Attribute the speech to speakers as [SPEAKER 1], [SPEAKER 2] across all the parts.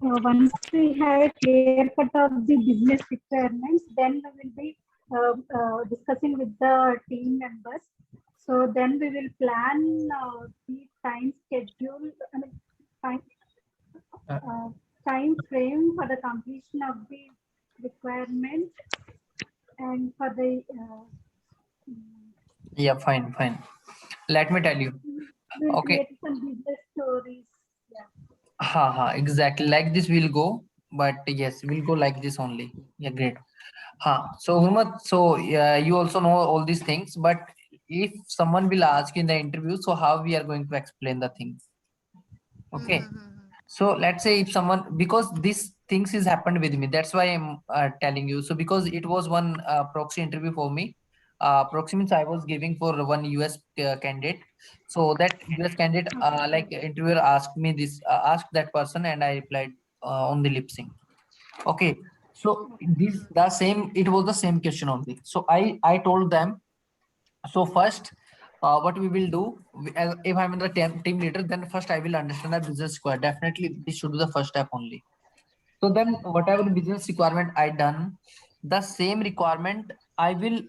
[SPEAKER 1] Once we have a clear cut of the business requirements, then we will be discussing with the team members. So then we will plan the time schedule, I mean, time,
[SPEAKER 2] Uh,
[SPEAKER 1] uh, time frame for the completion of the requirement and for the
[SPEAKER 2] yeah, fine. Let me tell you.
[SPEAKER 1] we'll
[SPEAKER 2] Okay.
[SPEAKER 1] create some business stories. Yeah.
[SPEAKER 2] Exactly like this we'll go. But yes, we'll go like this only. Yeah, great. So Hurmat, so you also know all these things, but if someone will ask in the interview, so how we are going to explain the things? Okay. So let's say if someone, because this things is happened with me, that's why I'm telling you. So because it was one proxy interview for me. Proxy means I was giving for one US candidate. So that US candidate, like interviewer asked me this, asked that person, and I replied on the lip sync. Okay. So this the same. It was the same question only. So I told them. So first, what we will do, if I'm in the team leader, then first I will understand the business square. Definitely, this should be the first step only. So then, whatever business requirement I done, the same requirement I will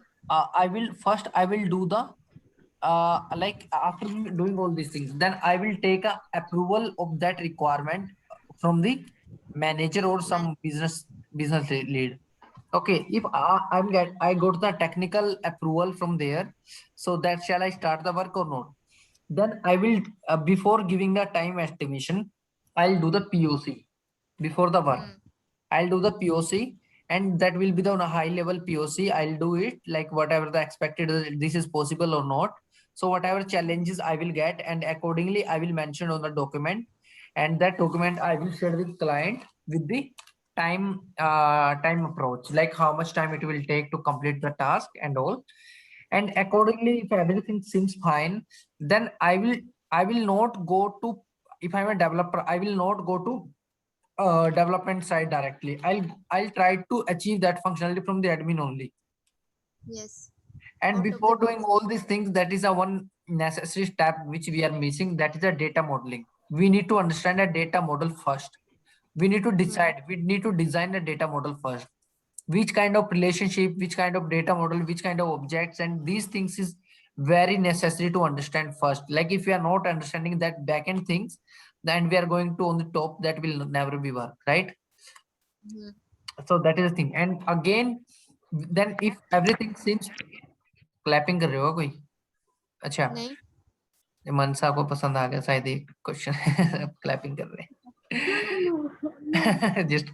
[SPEAKER 2] do the like after doing all these things, then I will take a approval of that requirement from the manager or some business lead. Okay, if I got the technical approval from there, so that shall I start the work or not? Then I will before giving the time estimation, I'll do the POC before the work. I'll do the POC, and that will be the on a high level POC. I'll do it like whatever the expected this is possible or not. So whatever challenges I will get, and accordingly I will mention on the document, and that document I will share with client with the time approach, like how much time it will take to complete the task and all. And accordingly, if everything seems fine, then I will not go to, if I'm a developer, I will not go to development side directly. I'll try to achieve that functionality from the admin only.
[SPEAKER 3] Yes.
[SPEAKER 2] And
[SPEAKER 3] Out of the
[SPEAKER 2] before doing
[SPEAKER 3] box.
[SPEAKER 2] all these things, that is a one necessary step which we are missing. That is a data modeling. We need to understand a data model first. We need to decide. We need to design a data model first. Which kind of relationship, which kind of data model, which kind of objects, and these things is very necessary to understand first. Like if we are not understanding that backend things, then we are going to on the top, that will never be work, right? So that is the thing. And again, then if everything seems, clapping कर रहे हो कोई? अच्छा,
[SPEAKER 3] नहीं.
[SPEAKER 2] ये मनसा को पसंद आ गया शायद ये क्वेश्चन क्लैपिंग कर रहे
[SPEAKER 1] No.
[SPEAKER 2] हैं just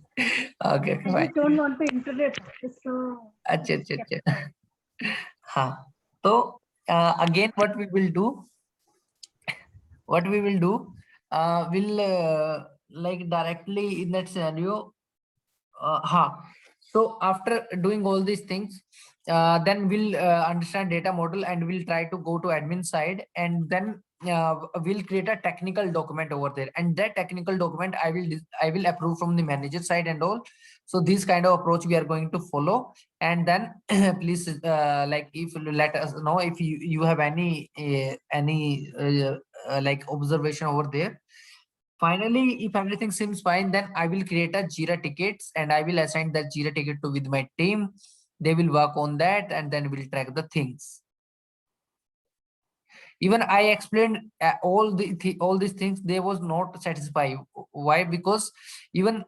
[SPEAKER 2] okay,
[SPEAKER 1] I
[SPEAKER 2] fine.
[SPEAKER 1] just don't want to interrupt. So
[SPEAKER 2] अच्छा अच्छा अच्छा हाँ, तो again what we will do, will like directly in that scenario, so after doing all these things, then we'll understand data model, and we'll try to go to admin side, and then we'll create a technical document over there, and that technical document I will approve from the manager side and all. So this kind of approach we are going to follow. And then please, like if you let us know if you have any like observation over there. Finally, if everything seems fine, then I will create a Jira tickets, and I will assign that Jira ticket to with my team. They will work on that, and then we'll track the things. Even I explained all these things, they was not satisfied. Why? Because even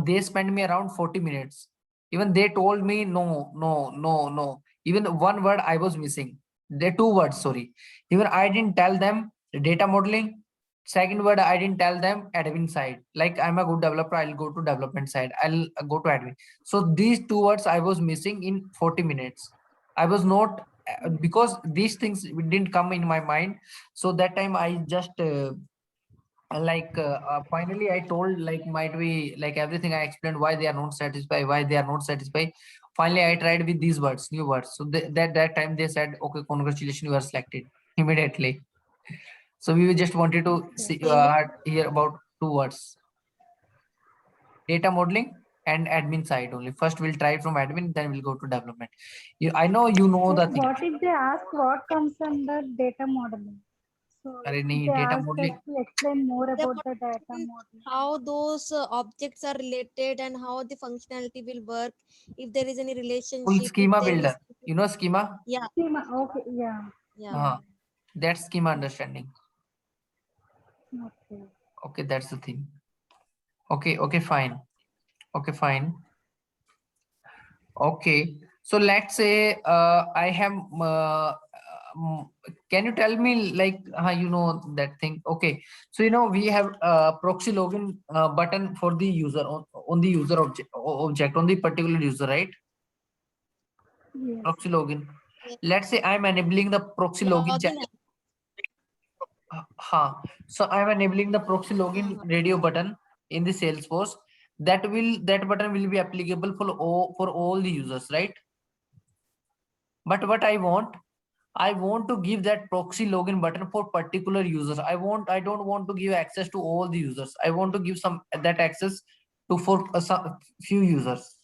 [SPEAKER 2] they spent me around 40 minutes. Even they told me no. Even one word I was missing. They two words, sorry. Even I didn't tell them data modeling. Second word, I didn't tell them admin side. Like I'm a good developer, I'll go to development side. I'll go to admin. So these two words I was missing in 40 minutes. I was not, because these things didn't come in my mind. So that time I just finally I told, like might be like everything I explained why they are not satisfied, why they are not satisfied. Finally I tried with these words, new words. So that time they said, okay, congratulations, you are selected immediately. So we just wanted to see, hear about two words: data modeling and admin side only. First we'll try from admin, then we'll go to development. I know you know the thing.
[SPEAKER 1] what if they ask what comes under data modeling? So
[SPEAKER 2] अरे नहीं
[SPEAKER 1] they
[SPEAKER 2] data
[SPEAKER 1] asked us
[SPEAKER 2] modeling
[SPEAKER 1] to explain more
[SPEAKER 3] Yeah,
[SPEAKER 1] about
[SPEAKER 3] but
[SPEAKER 1] the data
[SPEAKER 3] in
[SPEAKER 1] modeling.
[SPEAKER 3] how those objects are related and how the functionality will work, if there is any
[SPEAKER 2] full
[SPEAKER 3] relationship, if
[SPEAKER 2] schema
[SPEAKER 3] there
[SPEAKER 2] builder.
[SPEAKER 3] is,
[SPEAKER 2] You know schema?
[SPEAKER 3] yeah,
[SPEAKER 1] Schema, okay, yeah.
[SPEAKER 3] yeah.
[SPEAKER 2] Uh, that's schema understanding.
[SPEAKER 1] Okay.
[SPEAKER 2] Okay, that's the thing. Okay, okay, fine. Okay, fine. Okay, so let's say I have. Um, can you tell me like how you know that thing? Okay, so you know we have proxy login button for the user on the user object on the particular user, right?
[SPEAKER 1] Yes.
[SPEAKER 2] Proxy login.
[SPEAKER 3] Yes.
[SPEAKER 2] Let's say I'm enabling the proxy login.
[SPEAKER 3] Login.
[SPEAKER 2] So I'm enabling the proxy login radio button in the Salesforce. That button will be applicable for all the users, right? But what I want to give that proxy login button for particular users. I don't want to give access to all the users. I want to give some that access to for some few users.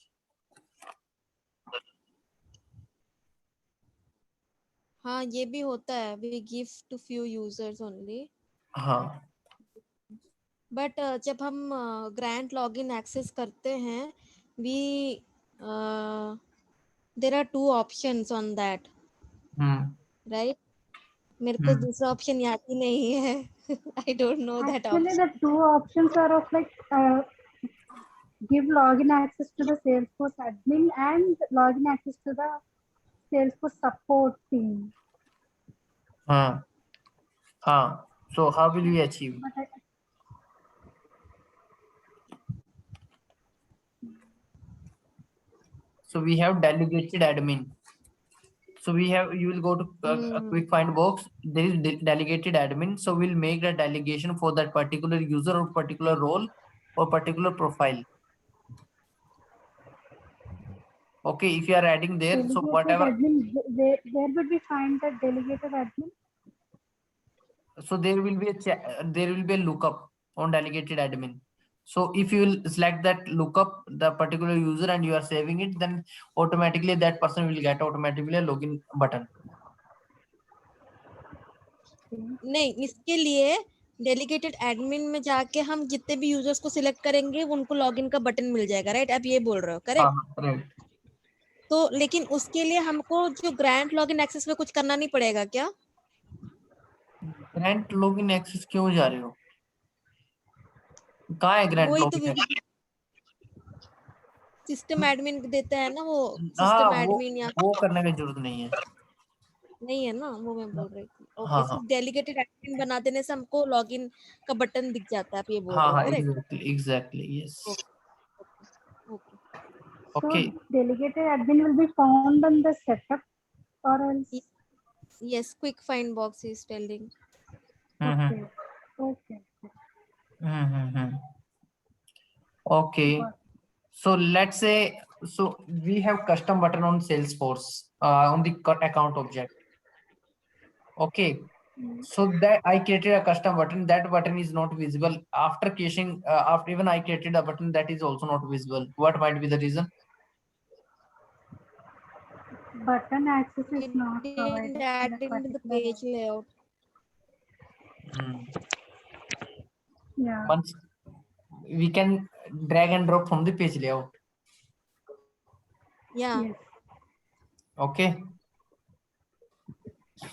[SPEAKER 3] हाँ ये भी होता है, we give to few users only.
[SPEAKER 2] हाँ.
[SPEAKER 3] But जब हम grant login access करते हैं, we there are two options on that, right? मेरे को दूसरा ऑप्शन याद ही नहीं है. I don't know that
[SPEAKER 1] Actually,
[SPEAKER 3] option.
[SPEAKER 1] the two options are of like give login access to the Salesforce admin and login access to the Salesforce support team.
[SPEAKER 2] So how will we achieve?
[SPEAKER 1] But
[SPEAKER 2] So we have delegated admin. So you will go to a quick find box. There is delegated admin. So we'll make the delegation for that particular user or particular role or particular profile. Okay, if you are adding there, so
[SPEAKER 1] delegated
[SPEAKER 2] whatever.
[SPEAKER 1] admin, where would we find that delegated admin?
[SPEAKER 2] So there will be a lookup on delegated admin. So if you will select that lookup, the particular user, and you are saving it, then automatically that person will get automatically a login button.
[SPEAKER 3] नहीं, इसके लिए delegated admin में जाके हम जितने भी users को select करेंगे उनको लॉगिन का बटन मिल जाएगा, राइट? आप ये बोल रहे हो, करेक्ट?
[SPEAKER 2] राइट.
[SPEAKER 3] तो लेकिन उसके लिए हमको जो ग्रांट लॉगिन एक्सेस में कुछ करना नहीं पड़ेगा क्या?
[SPEAKER 2] ग्रांट लॉगिन एक्सेस क्यों जा रहे हो? कहाँ है ग्रांट लॉगिन?
[SPEAKER 3] सिस्टम एडमिन देता है ना वो, सिस्टम एडमिन या
[SPEAKER 2] वो करने की जरूरत नहीं है.
[SPEAKER 3] नहीं है ना, वो मैं बोल रही थी. ओके,
[SPEAKER 2] हाँ,
[SPEAKER 3] सिर्फ डेलीगेटेड एडमिन बना देने से हमको लॉगिन का बटन दिख जाता है, आप ये बोल रहे हो,
[SPEAKER 2] हाँ,
[SPEAKER 3] correct?
[SPEAKER 2] exactly, yes.
[SPEAKER 3] Okay.
[SPEAKER 2] Okay.
[SPEAKER 1] So delegated admin will be found on the setup or else.
[SPEAKER 3] Yes, quick find box is telling.
[SPEAKER 1] Okay. Okay.
[SPEAKER 2] Okay. So let's say, so we have custom button on Salesforce on the account object. Okay. So that I created a custom button. That button is not visible after caching. After even I created a button, that is also not visible. What might be the reason?
[SPEAKER 1] Button access is
[SPEAKER 3] It
[SPEAKER 1] not
[SPEAKER 3] didn't
[SPEAKER 1] provided.
[SPEAKER 3] add
[SPEAKER 1] in that
[SPEAKER 3] into the
[SPEAKER 1] particular
[SPEAKER 3] page layout.
[SPEAKER 1] Yeah.
[SPEAKER 2] Once we can drag and drop from the page layout.
[SPEAKER 3] Yeah.
[SPEAKER 1] Yes.
[SPEAKER 2] Okay.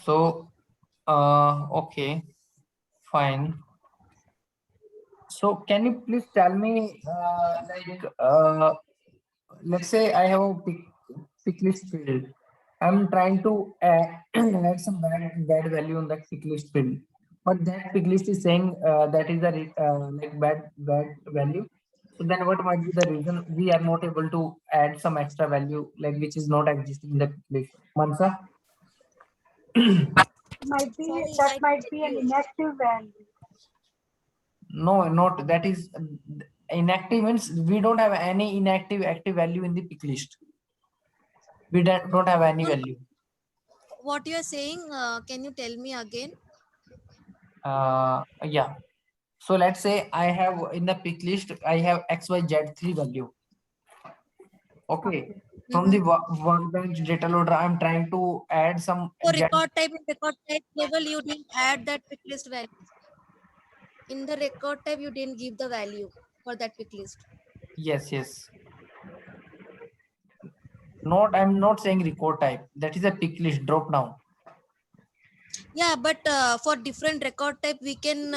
[SPEAKER 2] So, okay, fine. So can you please tell me, let's say I have a pick list field. I'm trying to add some bad value on that pick list field, but that pick list is saying that is a like bad value. So then what might be the reason we are not able to add some extra value like which is not existing in the pick list? Mansa?
[SPEAKER 1] Might be
[SPEAKER 3] Sorry,
[SPEAKER 1] that
[SPEAKER 3] I
[SPEAKER 1] might
[SPEAKER 3] can't
[SPEAKER 1] be
[SPEAKER 3] get
[SPEAKER 1] an
[SPEAKER 3] you.
[SPEAKER 1] inactive value.
[SPEAKER 2] No, not that is inactive means we don't have any active value in the pick list. We don't have any value.
[SPEAKER 3] What you are saying, can you tell me again?
[SPEAKER 2] Yeah. So let's say I have in the pick list, I have XYZ3 value. Okay. from the workbench data loader, I'm trying to add some
[SPEAKER 3] For record type, in record type table, you didn't add that pick list value. In the record type, you didn't give the value for that pick list.
[SPEAKER 2] Yes. I'm not saying record type. That is a pick list drop down.
[SPEAKER 3] Yeah, but for different record type, we can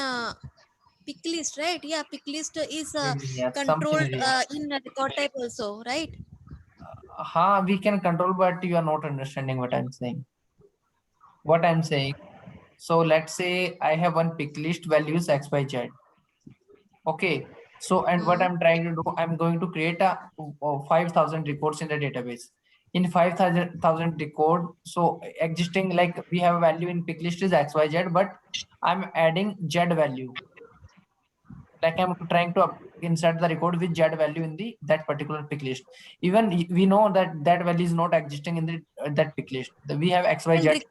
[SPEAKER 3] pick list, right? Yeah, pick list is
[SPEAKER 2] Yeah,
[SPEAKER 3] controlled
[SPEAKER 2] something.
[SPEAKER 3] in a record type also, right?
[SPEAKER 2] We can control, but you are not understanding what I'm saying. What I'm saying. So let's say I have one pick list values X, Y, Z. Okay. So, and what I'm trying to do, I'm going to create a 5,000 records in the database. In 5,000 record, so existing, like we have a value in pick list is X, Y, Z, but I'm adding Z value. Like I'm trying to insert the record with Z value in the that particular pick list. Even we know that that value is not existing in the that pick list. We have X, Y, Z.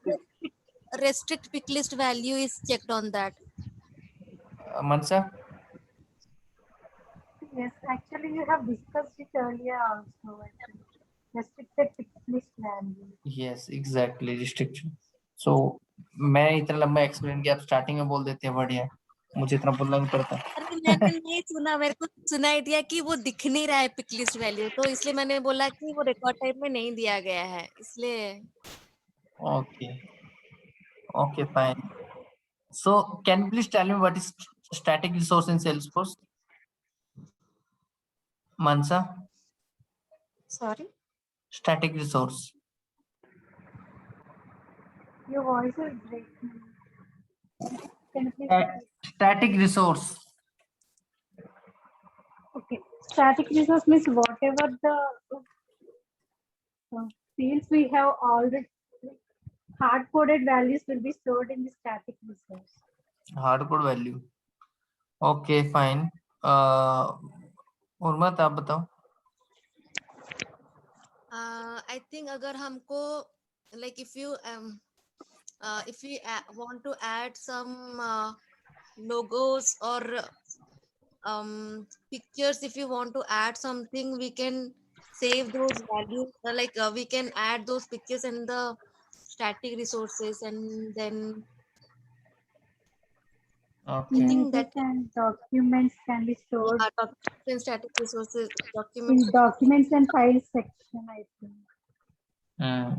[SPEAKER 3] Restrict pick list value is checked on that.
[SPEAKER 2] Mansa?
[SPEAKER 1] Yes, actually you have discussed it earlier also. Actually. Restricted pick list value.
[SPEAKER 2] Yes, exactly, restriction. So मैं इतना लंबा explain किया, आप starting में बोल देते हैं बढ़िया, मुझे इतना बोलना नहीं पड़ता।
[SPEAKER 3] अरे मैंने नहीं सुना, मेरे को सुनाई दिया कि वो दिख नहीं रहा है पिक लिस्ट वैल्यू, तो इसलिए मैंने बोला कि वो रिकॉर्ड टाइप में नहीं दिया गया है, इसलिए।
[SPEAKER 2] Okay, fine. So can you please tell me what is static resource in Salesforce? Mansa?
[SPEAKER 3] Sorry?
[SPEAKER 2] Static resource.
[SPEAKER 1] Your voice is breaking. Can you please repeat?
[SPEAKER 2] Static resource.
[SPEAKER 1] Okay. Static resource means whatever the fields we have already, hard-coded values will be stored in the static resource.
[SPEAKER 2] Hardcode value. Okay, fine. उर्मत आप बताओ।
[SPEAKER 3] I think अगर हमको like if you want to add some logos or pictures, if you want to add something, we can save those values, we can add those pictures in the static resources, and then
[SPEAKER 2] Okay.
[SPEAKER 1] Images and documents can be stored
[SPEAKER 3] in static resources,
[SPEAKER 1] in documents and files section, I think.
[SPEAKER 3] Yeah.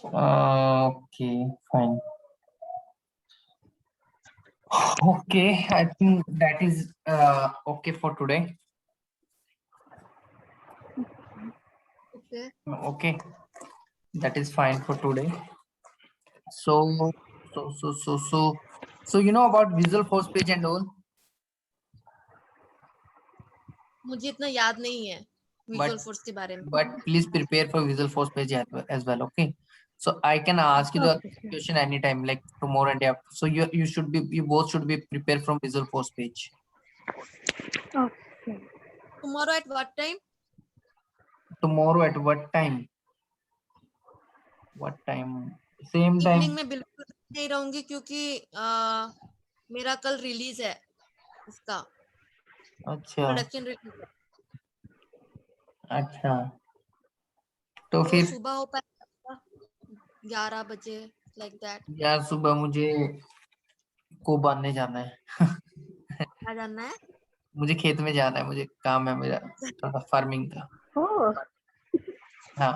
[SPEAKER 2] Okay, fine. Okay, I think that is okay for today. Okay, that is fine for today. So you know about Visual Force page and all?
[SPEAKER 3] मुझे इतना याद नहीं है Visual Force के बारे में.
[SPEAKER 2] But please prepare for Visual Force page as well, okay? So I can ask you the question anytime, like tomorrow and day after. So you both should be prepared from Visual Force page.
[SPEAKER 1] Okay.
[SPEAKER 3] Tomorrow at what time?
[SPEAKER 2] Tomorrow at what time? What time? Same time.
[SPEAKER 3] Evening में बिल्कुल नहीं रहूंगी क्योंकि मेरा कल release है इसका.
[SPEAKER 2] अच्छा.
[SPEAKER 3] प्रोडक्शन रिलीज है.
[SPEAKER 2] अच्छा. तो फिर
[SPEAKER 3] सुबह हो पाएगा 11 बजे like that.
[SPEAKER 2] यार सुबह मुझे को बांधने जाना है.
[SPEAKER 3] कहाँ जाना है?
[SPEAKER 2] मुझे खेत में जाना है, मुझे काम है मेरा थोड़ा फार्मिंग का.
[SPEAKER 1] Oh.
[SPEAKER 2] हाँ.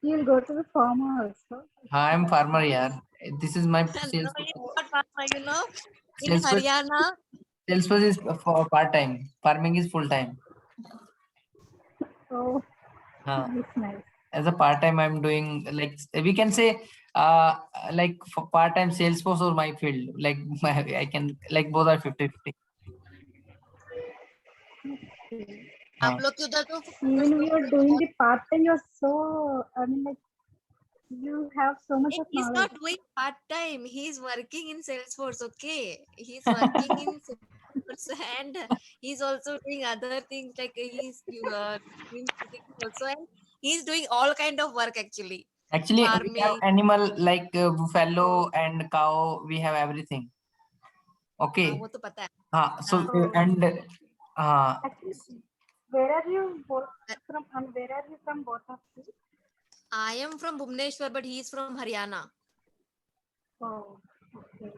[SPEAKER 1] You'll go to the farm also.
[SPEAKER 2] हाँ, I'm farmer यार. This is my
[SPEAKER 3] No,
[SPEAKER 2] sales.
[SPEAKER 3] you're not farmer, you know. In
[SPEAKER 2] Salesforce-
[SPEAKER 3] Haryana.
[SPEAKER 2] Salesforce is for part time. Farming is full time.
[SPEAKER 1] Oh.
[SPEAKER 2] That's
[SPEAKER 1] nice.
[SPEAKER 2] As a part time, I'm doing, like we can say like for part time Salesforce or my field. Like I can, like both are 50-50.
[SPEAKER 3] आप लोग के उधर तो
[SPEAKER 1] even if you're doing the part time, you're so, I mean, like you have so much of
[SPEAKER 3] he's
[SPEAKER 1] knowledge.
[SPEAKER 3] not doing part time, he's working in Salesforce. Okay, he's working in Salesforce and he's also doing other things, like he's doing also, and he's doing all kind of work actually.
[SPEAKER 2] Actually,
[SPEAKER 3] Farming.
[SPEAKER 2] we have animal like buffalo and cow. We have everything. Okay.
[SPEAKER 3] वो तो पता है.
[SPEAKER 2] So and
[SPEAKER 1] Actually, where are you both from? And where are you from, both of you?
[SPEAKER 3] I am from Bhubaneswar, but he is from Haryana.
[SPEAKER 1] Oh, okay.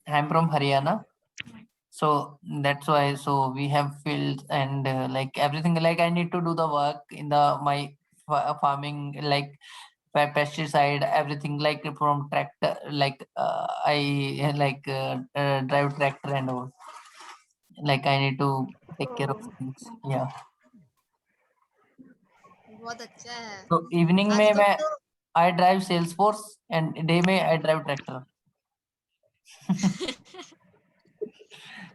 [SPEAKER 2] I'm from Haryana. So that's why. So we have fields and like everything. Like I need to do the work in the my farming, like pesticide, everything, like from tractor. Like I like drive tractor and all. Like I need to take care of
[SPEAKER 1] Oh,
[SPEAKER 2] things. Yeah.
[SPEAKER 3] बहुत अच्छा है.
[SPEAKER 2] So evening में
[SPEAKER 3] आजकल
[SPEAKER 2] मैं
[SPEAKER 3] तो
[SPEAKER 2] I drive Salesforce and day में I drive tractor.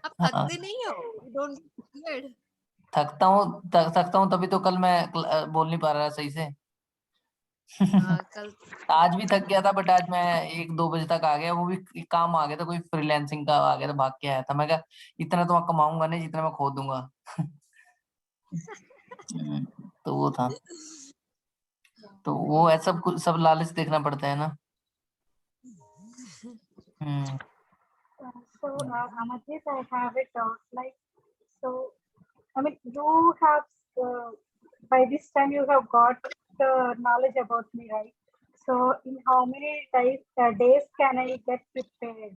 [SPEAKER 3] आप
[SPEAKER 2] हाँ,
[SPEAKER 3] थकते नहीं हो? You don't get tired?
[SPEAKER 2] थकता हूँ तभी तो कल मैं बोल नहीं पा रहा सही से.
[SPEAKER 3] हाँ, कल
[SPEAKER 2] आज भी थक गया था बट आज मैं 1-2 बजे तक आ गया. वो भी काम आ गया था, कोई फ्रीलांसिंग का आ गया था, भाग के आया था. मैं कहा इतना तो मैं कमाऊंगा नहीं जितना मैं खो दूंगा. तो वो था. तो वो ऐसा सब लालच देखना पड़ता है ना. हम्म.
[SPEAKER 1] so Amadit, I have a doubt. Like, so I mean, you have by this time you have got the knowledge about me, right? So in how many days can I get prepared?